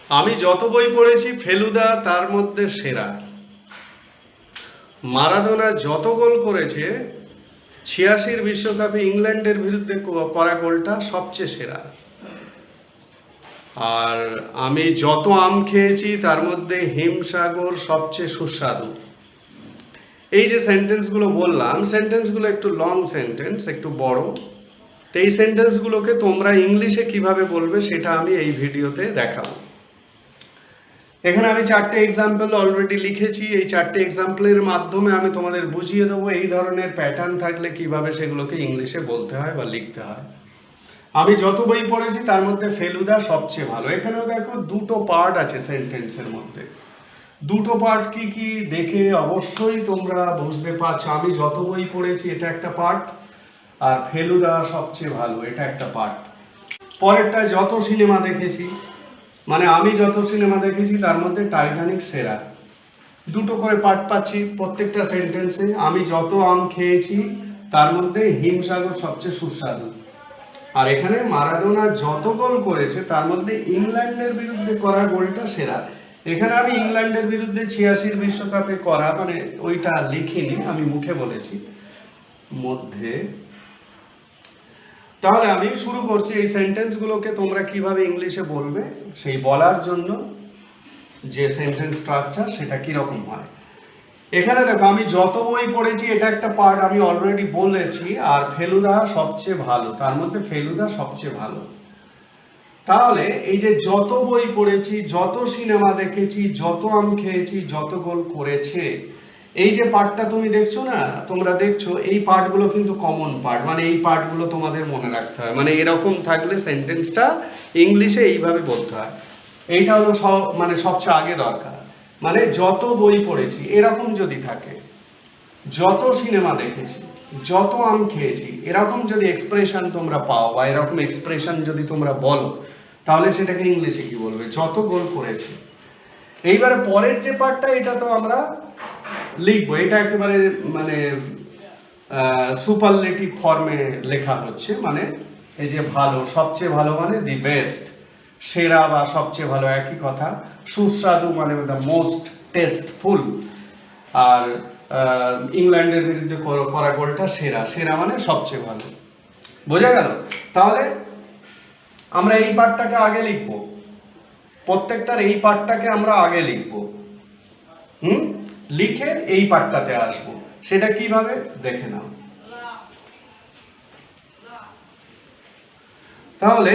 আমি যত বই পড়েছি ফেলুদা তার মধ্যে সেরা। মারাদোনা যত গোল করেছে 86 বিশ্বকাপে ইংল্যান্ডের বিরুদ্ধে করা গোলটা সবচেয়ে সেরা। আর আমি যত আম খেয়েছি তার মধ্যে হিমসাগর সবচেয়ে সুস্বাদু। এই যে সেন্টেন্সগুলো বললাম, সেন্টেন্সগুলো একটু লং সেন্টেন্স, একটু বড়। তো এই সেন্টেন্সগুলোকে তোমরা ইংলিশে কিভাবে বলবে সেটা আমি এই ভিডিওতে দেখাবো। এখানে আমি 4টে এক্সাম্পল অলরেডি লিখেছি। এই 4টে এক্সাম্পলের মাধ্যমে আমি তোমাদের বুঝিয়ে দেবো এই ধরনের প্যাটার্ন থাকলে কিভাবে সেগুলোকে ইংলিশে বলতে হয় বা লিখতে হয়। আমি যত বই পড়েছি তার মধ্যে ফেলুদা সবচেয়ে ভালো। এখানেও দেখো দুটো পার্ট আছে সেন্টেন্সের মধ্যে। দুটো পার্ট কি কি দেখে অবশ্যই তোমরা বুঝতে পারছো। আমি যত বই পড়েছি এটা একটা পার্ট, আর ফেলুদা সবচেয়ে ভালো এটা একটা পার্ট। পরেরটা যত সিনেমা দেখেছি, মানে আমি যত সিনেমা দেখেছি তার মধ্যে টাইটানিক সেরা। দুটো করে পার্ট পাচ্ছি প্রত্যেকটা সেন্টেন্সে। আমি যত আম খেয়েছি তার মধ্যে হিমসাগর সবচেয়ে সুস্বাদু। আর এখানে মারাদোনা যত গোল করেছে তার মধ্যে ইংল্যান্ডের বিরুদ্ধে করা গোলটা সেরা। এখানে আমি ইংল্যান্ডের বিরুদ্ধে 86 বিশ্বকাপে করা মানে ওইটা লিখিনি, আমি মুখে বলেছি মধ্যে। তাহলে আমি শুরু করছি এই সেন্টেন্সগুলোকে তোমরা কিভাবে ইংলিশে বলবে সেই বলার জন্য যে সেন্টেন্স স্ট্রাকচার সেটা কিরকম হয়। এখানে দেখো আমি যত বই পড়েছি এটা একটা পার্ট, আমি অলরেডি বলেছি। আর ফেলুদা সবচেয়ে ভালো, তার মধ্যে ফেলুদা সবচেয়ে ভালো। তাহলে এই যে যত বই পড়েছি, যত সিনেমা দেখেছি, যত আম খেয়েছি, যত গোল করেছে, এই যে পার্টটা তুমি দেখছো না, তোমরা দেখছো এই পার্টগুলো কিন্তু কমন পার্ট। মানে এই পার্টগুলো তোমাদের মনে রাখতে হয়। মানে এরকম থাকলে সেন্টেন্সটা ইংলিশে এইভাবে বলতে হয়। এইটা হলো মানে সবচেয়ে আগে দরকার। মানে যত বই পড়েছি এরকম যদি থাকে, যত সিনেমা দেখেছি, যত আম খেয়েছি, এরকম যদি এক্সপ্রেশন তোমরা পাও বা এরকম এক্সপ্রেশন যদি তোমরা বলো, তাহলে সেটাকে ইংলিশে কি বলবে? যত গোল করেছে। এইবারে পরের যে পার্টটা এটা তো আমরা লিখবো, এটা একেবারে মানে সুপারলেটিভ ফর্মে লেখা হচ্ছে। মানে এই যে ভালো, সবচেয়ে ভালো মানে দি বেস্ট, সেরা বা সবচেয়ে ভালো একই কথা। সুস্বাদু মানে দ্য মোস্ট টেস্টফুল। আর ইংল্যান্ডের বিরুদ্ধে করা গোলটা সেরা। সেরা মানে সবচেয়ে ভালো। বোঝা গেল? তাহলে আমরা এই পার্টটাকে আগে লিখব, প্রত্যেকটার এই পার্টটাকে আমরা আগে লিখব। লিখে এই পার্টটাতে আসবো। সেটা কিভাবে দেখে নাও। তাহলে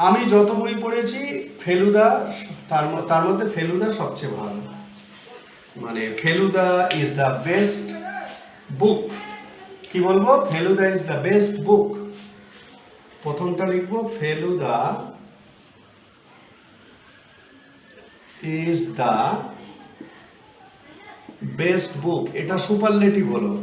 আমি যত বই পড়েছি ফেলুদা তার মধ্যে ফেলুদা সবচেয়ে ভালো। মানে ফেলুদা ইজ দ্য বেস্ট বুক। কি বলবো? ফেলুদা ইজ দ্য বেস্ট বুক। প্রথমটা লিখবো ফেলুদা ইজ দ্য বেস্ট বুক। এটা সুপারলেটিভ হলো,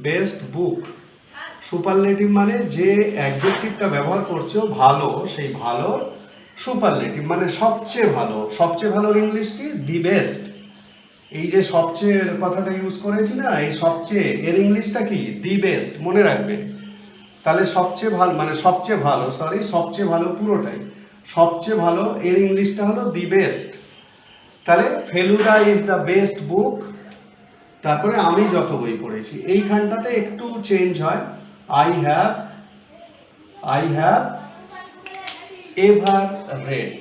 বেস্ট বুক। সুপারলেটিভ মানে যে অ্যাডজেক্টিভটা ব্যবহার করছো ভালো, সেই ভালো সুপারলেটিভ মানে সবচেয়ে ভালো। সবচেয়ে ভালোর ইংলিশ কি? The best. এই যে সবচেয়ে কথাটা ইউজ করেছি না, এই সবচেয়ে এর ইংলিশটা কি? The best. মনে রাখবে। তাহলে সবচেয়ে ভালো মানে সবচেয়ে ভালো, সরি সবচেয়ে ভালো পুরোটাই সবচেয়ে ভালো, এর ইংলিশটা হলো দি বেস্ট। তাহলে ফেলুদা ইজ দ্য বেস্ট বুক। তারপরে আমি যত বই পড়েছি, এইখানটাতে একটু চেঞ্জ হয়। I have ever red,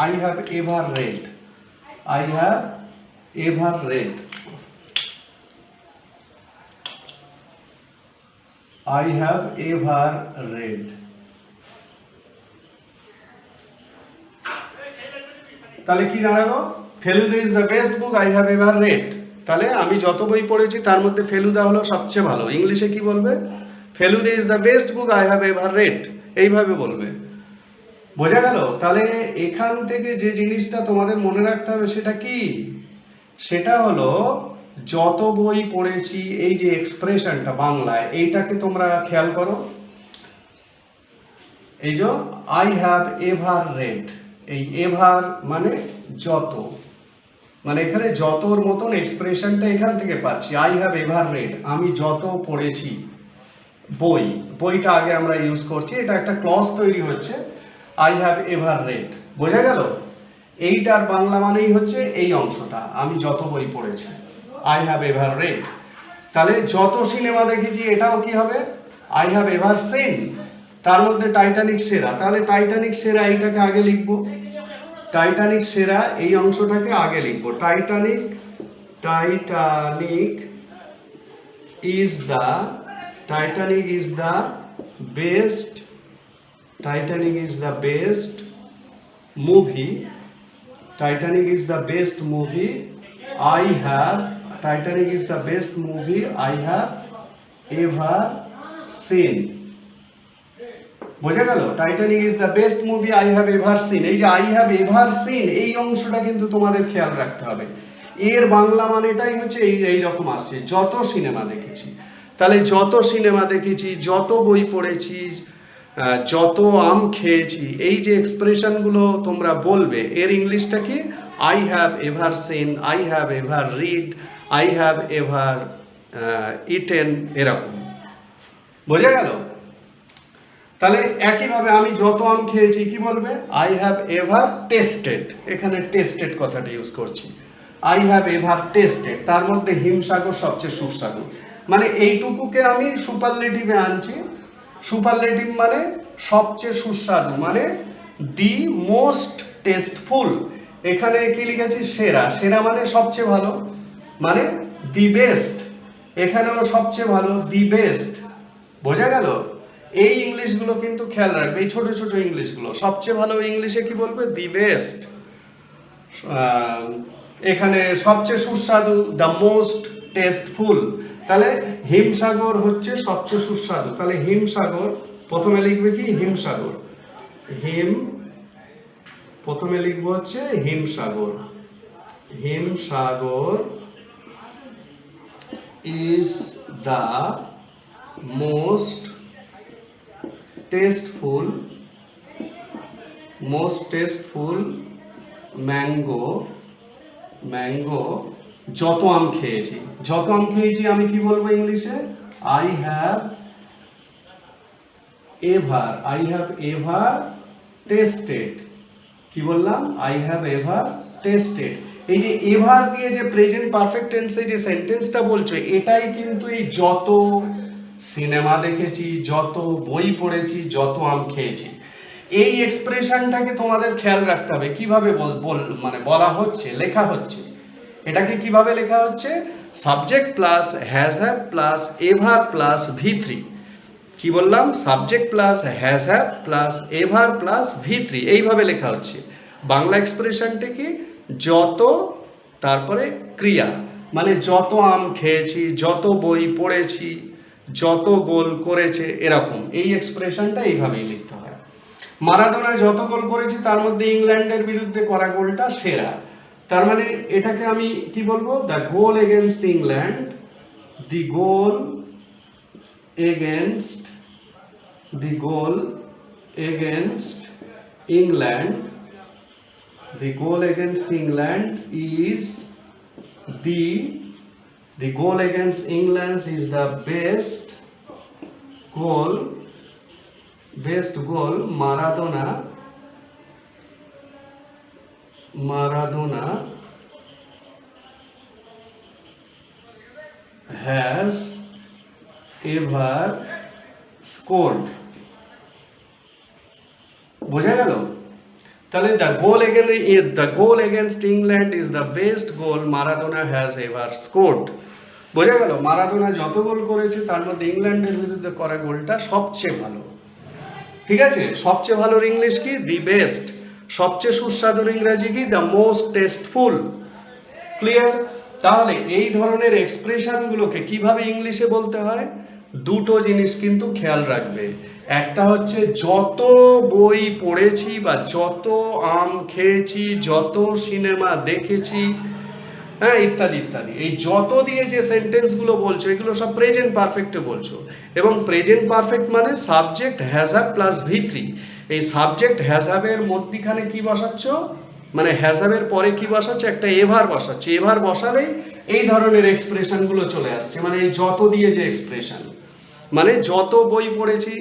I have ever red, I have ever red, I have ever read. তাহলে কি দাঁড়ালো? Feluda is the best book I have ever red. তাহলে আমি যত বই পড়েছি তার মধ্যে ফেলুদা হলো সবচেয়ে ভালো। ইংলিশে কি বলবে? Feluda is the best book I have ever red. এইভাবে বলবে। বোঝা গেল? তাহলে এখান থেকে যে জিনিসটা তোমাদের মনে রাখতে হবে সেটা কি? সেটা হলো যত বই পড়েছি, এই যে এক্সপ্রেশনটা বাংলায়, এইটাকে তোমরা খেয়াল করো। এই যে আই হ্যাভ এভার রেড, এই এভার মানে যত, মানে এখানে যতর মতন এক্সপ্রেশনটা এখান থেকে পাচ্ছি। আই হ্যাভ এভার রেড, আমি যত পড়েছি বই, বইটা আগে আমরা ইউজ করছি। এটা একটা ক্লজ তৈরি হচ্ছে, আই হ্যাভ এভার রেড। বোঝা গেল? এইটার বাংলা মানেই হচ্ছে এই অংশটা, আমি যত বই পড়েছি, আই হ্যাভ এভার রেড। তাহলে যত সিনেমা দেখেছি এটাও কি হবে, আই হ্যাভ এভার সিন। তার মধ্যে টাইটানিক সেরা, তাহলে টাইটানিক সেরা এইটাকে আগে লিখবো, টাইটানিক সেরা এই অংশটাকে আগে লিখবো। Titanic, Titanic is the, Titanic is the best, Titanic is the best movie, Titanic is the best movie I have, Titanic is the best movie I have ever seen. বোঝা গেল? Titanic is the best movie I have ever seen. এই যে I have ever seen এই অংশটা কিন্তু তোমাদের খেয়াল রাখতে হবে। এর বাংলা মানেটাই হচ্ছে এই রকম আসছে, যত সিনেমা দেখেছি। তাহলে যত সিনেমা দেখেছি, যত বই পড়েছি, যত আম খেয়েছি, এই যে এক্সপ্রেশনগুলো তোমরা বলবে, এর ইংলিশটা কি? I have ever seen, I have ever read, I have ever eaten, এরকম। বোঝা গেল? তাহলে একইভাবে আমি যত আম খেয়েছি কি বলবে? আই হ্যাভ এভার টেস্টেড, এখানে টেস্টেড কথাটা ইউজ করছি, আই হ্যাভ এভার টেস্টেড। তার মধ্যে হিমসাগর সবচেয়ে সুস্বাদু, মানে এইটুকুকে আমি সুপারলেটিভে আনছি। সুপারলেটিভ মানে সবচেয়ে সুস্বাদু, মানে দি মোস্ট টেস্টফুল। এখানে কি লিখেছি? সেরা। সেরা মানে সবচেয়ে ভালো, মানে দি বেস্ট। এখানেও সবচেয়ে ভালো, দি বেস্ট। বোঝা গেল? এই ইংলিশগুলো কিন্তু খেয়াল রাখবে, এই ছোট ছোট ইংলিশগুলো। সবচেয়ে ভালো ইংলিশে কি বলবে? The best. এখানে সবচেয়ে সুস্বাদু, দ্য মোস্ট টেস্টফুল। তাহলে হিমসাগর হচ্ছে সবচেয়ে সুস্বাদু। তাহলে হিমসাগর প্রথমে লিখবে কি? হিমসাগর। হিম প্রথমে লিখবো হচ্ছে Himsagar. Himsagar is the most tasteful, most tasteful mango, mango যত আম খেয়েছি। যত আম খেয়েছি আমি কি বলবো ইংলিশে? I have ever, I have ever tasted. কি বললাম? I have ever tasted. এই যে এভার দিয়ে যে প্রেজেন্ট পারফেক্ট টেন্সে যে সেন্টেন্সটা বলছো, এটাই কিন্তু এই যত সিনেমা দেখেছি, যত বই পড়েছি, যত আম খেয়েছি, এই এক্সপ্রেশনটাকে তোমাদের খেয়াল রাখতে হবে। কিভাবে মানে বলা হচ্ছে, লেখা হচ্ছে। এটাকে কিভাবে লেখা হচ্ছে? Subject plus has have plus ever plus V3। কি বললাম? Subject plus has have plus ever plus V3, এইভাবে লেখা হচ্ছে। বাংলা এক্সপ্রেশনটি কি? যত, তারপরে ক্রিয়া, মানে যত আম খেয়েছি, যত বই পড়েছি, যত গোল করেছে, এরকম। এই এক্সপ্রেশনটা এইভাবেই লিখতে হয়। মারাদোনা যত গোল করেছি, তার মধ্যে ইংল্যান্ডের বিরুদ্ধে করা গোলটা সেরা। তার মানে এটাকে আমি কি বলবো? The goal against England, the goal against, the goal against England, the goal against England is the goal against England is the best goal, Maradona has ever scored। বোঝা গেল? তাহলে the goal against England is the best goal Maradona has ever scored. বোঝা গেল? Maradona যত গোল করেছে তার মধ্যে ইংল্যান্ডের বিরুদ্ধে করা গোলটা সবচেয়ে ভালো। ঠিক আছে? সবচেয়ে ভালোর ইংলিশ কি? The best. সবচেয়ে সুস্বাদুর ইংরেজি কি? The most tasteful. ক্লিয়ার? তাহলে এই ধরনের এক্সপ্রেশনগুলোকে কিভাবে ইংলিশে বলতে হয়, দুটো জিনিস কিন্তু খেয়াল রাখবে। একটা হচ্ছে যত বই পড়েছি বা যত আম খেয়েছি, যত সিনেমা দেখেছি, হ্যাঁ, ইত্যাদি ইত্যাদি। এই যত দিয়ে যে সেন্টেন্সগুলো বলছো, এগুলো সব প্রেজেন্ট পারফেক্টে বলছো। এবং প্রেজেন্ট পারফেক্ট মানে subject has have plus V3। এই সাবজেক্ট হ্যাজ হ্যাভের মধ্যিখানে কি বসাচ্ছ? মানে হ্যাজ হ্যাভের পরে কি বসাচ্ছ? একটা এভার বসাচ্ছে। এভার বসালেই এই ধরনের এক্সপ্রেশনগুলো চলে আসছে। মানে এই যত দিয়ে যে এক্সপ্রেশন, মানে যত বই পড়েছি,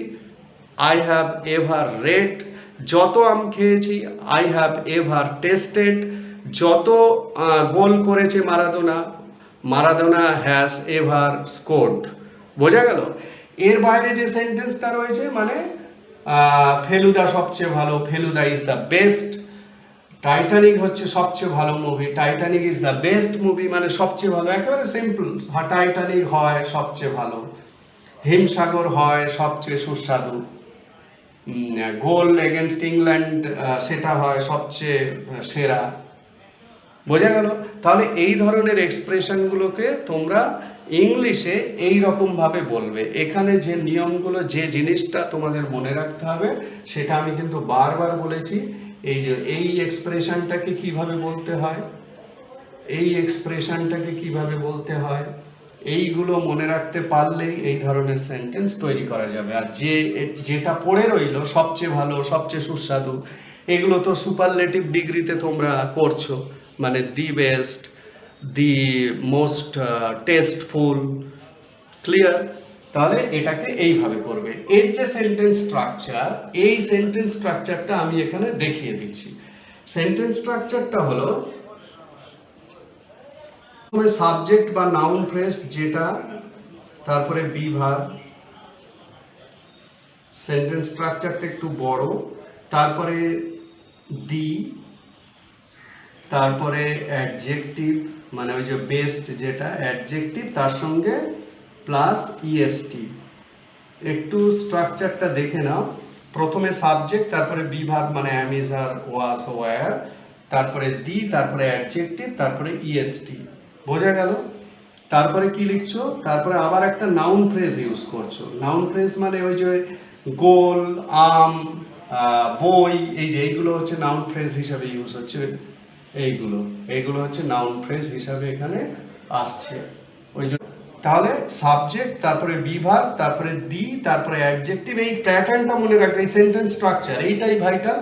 আই হ্যাভ এভার রেড, যত আম খেয়েছি, আই হ্যাভ এভার টেস্টেড, যত গোল করেছে Maradona, Maradona has ever scored. বোঝা গেল? এর বাইরে যে সেন্টেন্সটা রয়েছে মানে ফেলুদা সবচেয়ে ভালো, Feluda is the best, Titanic হচ্ছে সবচেয়ে ভালো movie, Titanic is the best movie মানে সবচেয়ে ভালো, একেবারে সিম্পল। টাইটানিক হয় সবচেয়ে ভালো, হিমসাগর হয় সবচেয়ে সুস্বাদু, গোল এগেনস্ট ইংল্যান্ড সেটা হয় সবচেয়ে সেরা। বোঝা গেল? তাহলে এই ধরনের এক্সপ্রেশনগুলোকে তোমরা ইংলিশে এই রকম ভাবে বলবে। এখানে যে নিয়মগুলো, যে জিনিসটা তোমাদের মনে রাখতে হবে সেটা আমি কিন্তু বারবার বলেছি। এই যে এই এক্সপ্রেশনটাকে কিভাবে বলতে হয়, এই এক্সপ্রেশনটাকে কিভাবে বলতে হয়, এইগুলো মনে রাখতে পারলেই এই ধরনের সেন্টেন্স তৈরি করা যাবে। আর যেটা পড়ে রইলো সবচেয়ে ভালো, সবচেয়ে সুস্বাদু, এগুলো তো সুপারলেটিভ ডিগ্রিতে তোমরা করছো, মানে the best, the most tasteful. Clear? তাহলে এটাকে এইভাবে করবে। এর যে সেন্টেন্স স্ট্রাকচার, এই সেন্টেন্স স্ট্রাকচারটা আমি এখানে দেখিয়ে দিচ্ছি। সেন্টেন্স স্ট্রাকচারটা হলো সাবজেক্ট বা নাউন ফ্রেজ যেটা, তারপরে বি ভার্ব, সেন্টেন্স স্ট্রাকচারটা একটু বড়, তারপরে দি, তারপরে অ্যাডজেক্টিভ মানে ওই যে বেস্ট যেটা অ্যাডজেক্টিভ, তার সঙ্গে প্লাস ইএসটি। একটু স্ট্রাকচারটা দেখে নাও। প্রথমে সাবজেক্ট, তারপরে বি ভার্ব মানে অ্যাম, ইজ, আর, ওয়াজ, ওয়্যার, তারপরে দি, তারপরে অ্যাডজেক্টিভ, তারপরে ইএসটি। বোঝা গেল? তারপরে কি লিখছো? তারপরে আবার একটা নাউন ফ্রেজ ইউজ করছো। নাউন ফ্রেজ মানে ওই যে গোল, আম, বই, এই যে এইগুলো হচ্ছে নাউন ফ্রেজ হিসাবে ইউজ হচ্ছে। এইগুলো হচ্ছে নাউন ফ্রেজ হিসাবে এখানে আসছে। ওই জন্য তাহলে সাবজেক্ট, তারপরে বি ভার্ব, তারপরে দি, তারপরে অ্যাডজেক্টিভ, এই প্যাটার্নটা মনে রাখবে। এই সেন্টেন্স স্ট্রাকচার এইটাই ভাইটাল।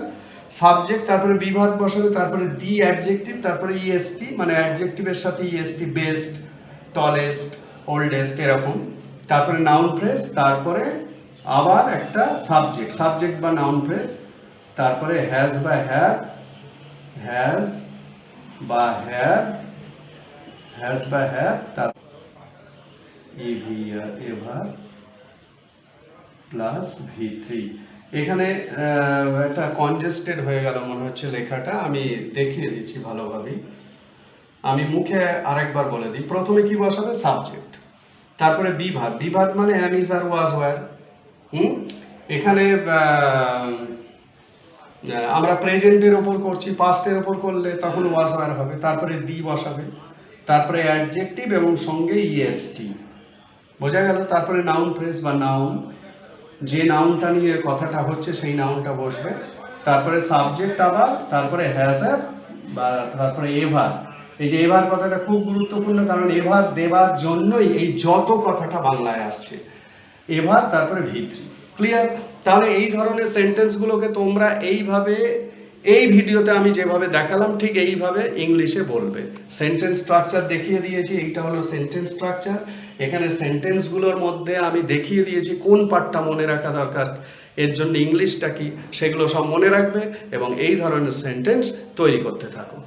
সাবজেক্ট, তারপরে বি ভার্ব বসাবে, তারপরে দি, অ্যাডজেক্টিভ, তারপরে ইএসটি মানে অ্যাডজেক্টিভের সাথে ইএসটি, বেস্ট, টলেস্ট, ওল্ডেস্ট, এরকম। তারপরে নাউন ফ্রেজ, তারপরে আবার একটা সাবজেক্ট বা নাউন ফ্রেজ, তারপরে হ্যাজ বা হ্যাভ, হ্যাজ বা হ্যাভ, তারপর এভার প্লাস V3। এখানে একটা কনজেস্টেড হয়ে গেল মনে হচ্ছে লেখাটা, আমি দেখিয়ে দিচ্ছি ভালোভাবেই। আমি মুখে আরেকবার বলে দিই। প্রথমে কি বসাবে? সাবজেক্ট, তারপরে বি ভার্ব মানে অ্যাম, ইজ, আর, ওয়াজ, ওয়্যার। এখানে আমরা প্রেজেন্টের ওপর করছি, পাস্টের ওপর করলে তখন ওয়াজ, ওয়্যার হবে। তারপরে দি বসাবে, তারপরে অ্যাডজেক্টিভ এবং সঙ্গে ইএসটি। বোঝা গেল? তারপরে নাউন ফ্রেজ বা নাউন, যে নাউনটা নিয়ে কথাটা হচ্ছে সেই নাউনটা বসবে, তারপরে সাবজেক্ট আবার, তারপরে হ্যাজ বা তারপরে এভার। এই যে এভার কথাটা খুব গুরুত্বপূর্ণ, কারণ এভার দেবার জন্যই এই যত কথাটা বাংলায় আসছে। এভার, তারপরে V3। ক্লিয়ার? তাহলে এই ধরনের সেন্টেন্সগুলোকে তোমরা এইভাবে, এই ভিডিওতে আমি যেভাবে দেখালাম ঠিক এইভাবে ইংলিশে বলবে। সেন্টেন্স স্ট্রাকচার দেখিয়ে দিয়েছি, এইটা হলো সেন্টেন্স স্ট্রাকচার। এখানে সেন্টেন্সগুলোর মধ্যে আমি দেখিয়ে দিয়েছি কোন পার্টটা মনে রাখা দরকার, এর জন্য ইংলিশটা কি, সেগুলো সব মনে রাখবে এবং এই ধরনের সেন্টেন্স তৈরি করতে থাকো।